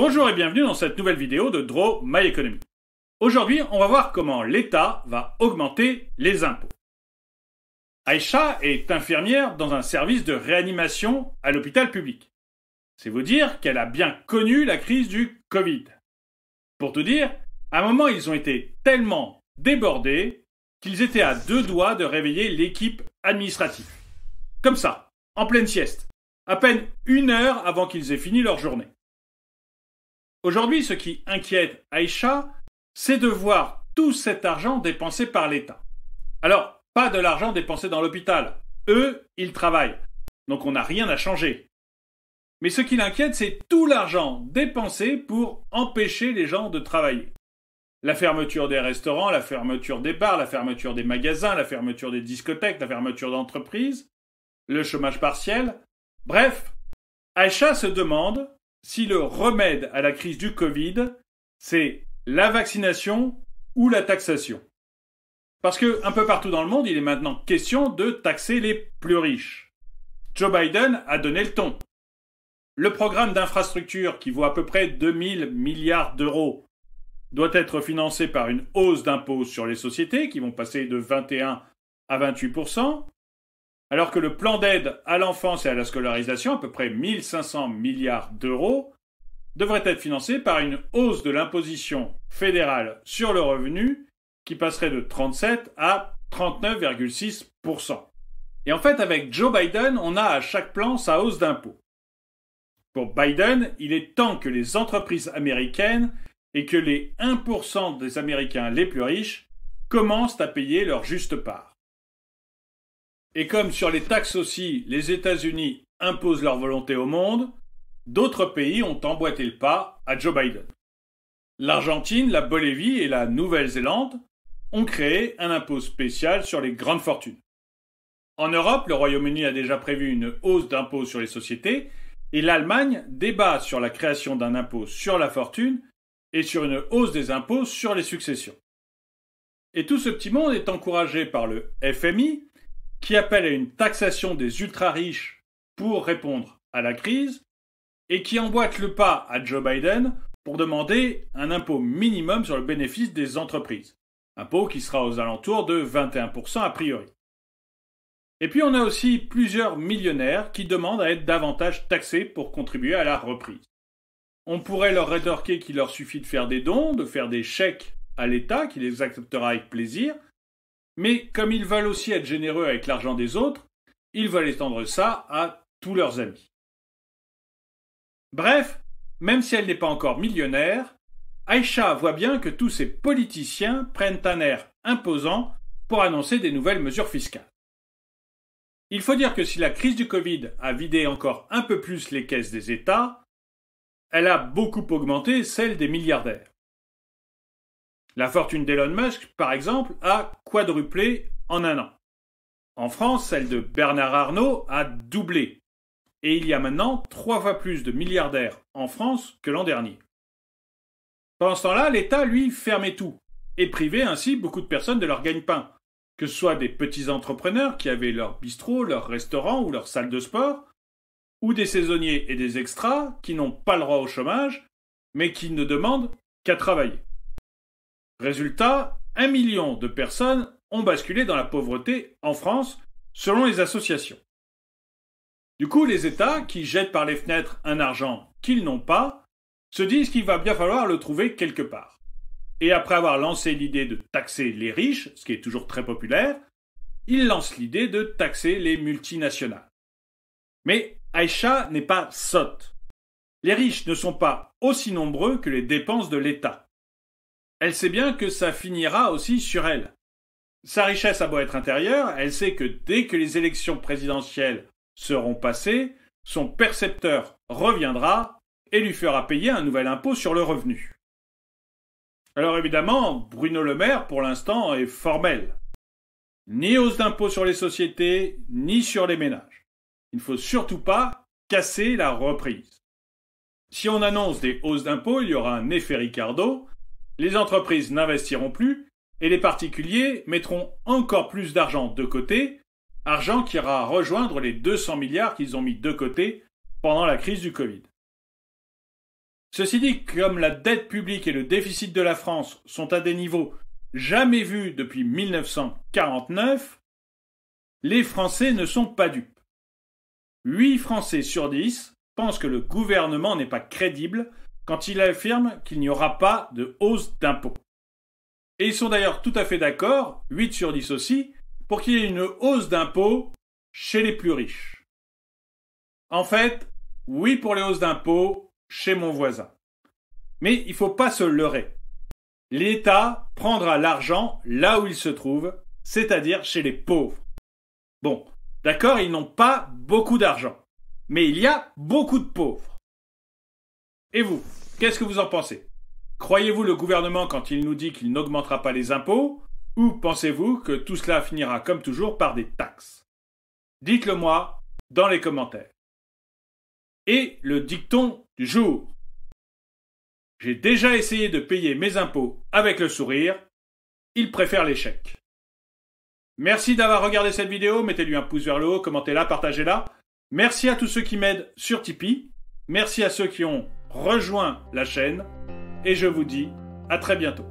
Bonjour et bienvenue dans cette nouvelle vidéo de Draw My Economy. Aujourd'hui, on va voir comment l'État va augmenter les impôts. Aïcha est infirmière dans un service de réanimation à l'hôpital public. C'est vous dire qu'elle a bien connu la crise du Covid. Pour tout dire, à un moment, ils ont été tellement débordés qu'ils étaient à deux doigts de réveiller l'équipe administrative. Comme ça, en pleine sieste, à peine 1 heure avant qu'ils aient fini leur journée. Aujourd'hui, ce qui inquiète Aïcha, c'est de voir tout cet argent dépensé par l'État. Alors, pas de l'argent dépensé dans l'hôpital. Eux, ils travaillent. Donc on n'a rien à changer. Mais ce qui l'inquiète, c'est tout l'argent dépensé pour empêcher les gens de travailler. La fermeture des restaurants, la fermeture des bars, la fermeture des magasins, la fermeture des discothèques, la fermeture d'entreprises, le chômage partiel. Bref, Aïcha se demande si le remède à la crise du Covid, c'est la vaccination ou la taxation. Parce que, un peu partout dans le monde, il est maintenant question de taxer les plus riches. Joe Biden a donné le ton. Le programme d'infrastructure, qui vaut à peu près 2000 milliards d'euros, doit être financé par une hausse d'impôts sur les sociétés, qui vont passer de 21 à 28%, alors que le plan d'aide à l'enfance et à la scolarisation, à peu près 1500 milliards d'euros, devrait être financé par une hausse de l'imposition fédérale sur le revenu qui passerait de 37 à 39,6%. Et en fait, avec Joe Biden, on a à chaque plan sa hausse d'impôts. Pour Biden, il est temps que les entreprises américaines et que les 1% des Américains les plus riches commencent à payer leur juste part. Et comme sur les taxes aussi, les États-Unis imposent leur volonté au monde, d'autres pays ont emboîté le pas à Joe Biden. L'Argentine, la Bolivie et la Nouvelle-Zélande ont créé un impôt spécial sur les grandes fortunes. En Europe, le Royaume-Uni a déjà prévu une hausse d'impôt sur les sociétés et l'Allemagne débat sur la création d'un impôt sur la fortune et sur une hausse des impôts sur les successions. Et tout ce petit monde est encouragé par le FMI, qui appelle à une taxation des ultra-riches pour répondre à la crise, et qui emboîte le pas à Joe Biden pour demander un impôt minimum sur le bénéfice des entreprises. Impôt qui sera aux alentours de 21% a priori. Et puis on a aussi plusieurs millionnaires qui demandent à être davantage taxés pour contribuer à la reprise. On pourrait leur rétorquer qu'il leur suffit de faire des dons, de faire des chèques à l'État, qui les acceptera avec plaisir, mais comme ils veulent aussi être généreux avec l'argent des autres, ils veulent étendre ça à tous leurs amis. Bref, même si elle n'est pas encore millionnaire, Aïcha voit bien que tous ces politiciens prennent un air imposant pour annoncer des nouvelles mesures fiscales. Il faut dire que si la crise du Covid a vidé encore un peu plus les caisses des États, elle a beaucoup augmenté celle des milliardaires. La fortune d'Elon Musk, par exemple, a quadruplé en 1 an. En France, celle de Bernard Arnault a doublé. Et il y a maintenant 3 fois plus de milliardaires en France que l'an dernier. Pendant ce temps-là, l'État, lui, fermait tout, et privait ainsi beaucoup de personnes de leur gagne-pain, que ce soit des petits entrepreneurs qui avaient leur bistrot, leur restaurant ou leur salle de sport, ou des saisonniers et des extras qui n'ont pas le droit au chômage, mais qui ne demandent qu'à travailler. Résultat, 1 million de personnes ont basculé dans la pauvreté en France, selon les associations. Du coup, les États, qui jettent par les fenêtres un argent qu'ils n'ont pas, se disent qu'il va bien falloir le trouver quelque part. Et après avoir lancé l'idée de taxer les riches, ce qui est toujours très populaire, ils lancent l'idée de taxer les multinationales. Mais Aïcha n'est pas sotte. Les riches ne sont pas aussi nombreux que les dépenses de l'État. Elle sait bien que ça finira aussi sur elle. Sa richesse a beau être intérieure, elle sait que dès que les élections présidentielles seront passées, son percepteur reviendra et lui fera payer un nouvel impôt sur le revenu. Alors évidemment, Bruno Le Maire, pour l'instant, est formel. Ni hausse d'impôt sur les sociétés, ni sur les ménages. Il ne faut surtout pas casser la reprise. Si on annonce des hausses d'impôts, il y aura un effet Ricardo, les entreprises n'investiront plus et les particuliers mettront encore plus d'argent de côté, argent qui ira rejoindre les 200 milliards qu'ils ont mis de côté pendant la crise du Covid. Ceci dit, comme la dette publique et le déficit de la France sont à des niveaux jamais vus depuis 1949, les Français ne sont pas dupes. 8 Français sur 10 pensent que le gouvernement n'est pas crédible quand il affirme qu'il n'y aura pas de hausse d'impôts. Et ils sont d'ailleurs tout à fait d'accord, 8 sur 10 aussi, pour qu'il y ait une hausse d'impôts chez les plus riches. En fait, oui pour les hausses d'impôts chez mon voisin. Mais il ne faut pas se leurrer. L'État prendra l'argent là où il se trouve, c'est-à-dire chez les pauvres. Bon, d'accord, ils n'ont pas beaucoup d'argent, mais il y a beaucoup de pauvres. Et vous, qu'est-ce que vous en pensez? Croyez-vous le gouvernement quand il nous dit qu'il n'augmentera pas les impôts, ou pensez-vous que tout cela finira comme toujours par des taxes? Dites-le moi dans les commentaires. Et le dicton du jour. J'ai déjà essayé de payer mes impôts avec le sourire, ils préfèrent l'échec. Merci d'avoir regardé cette vidéo, mettez-lui un pouce vers le haut, commentez-la, partagez-la. Merci à tous ceux qui m'aident sur Tipeee, merci à ceux qui ont rejoint la chaîne, et je vous dis à très bientôt.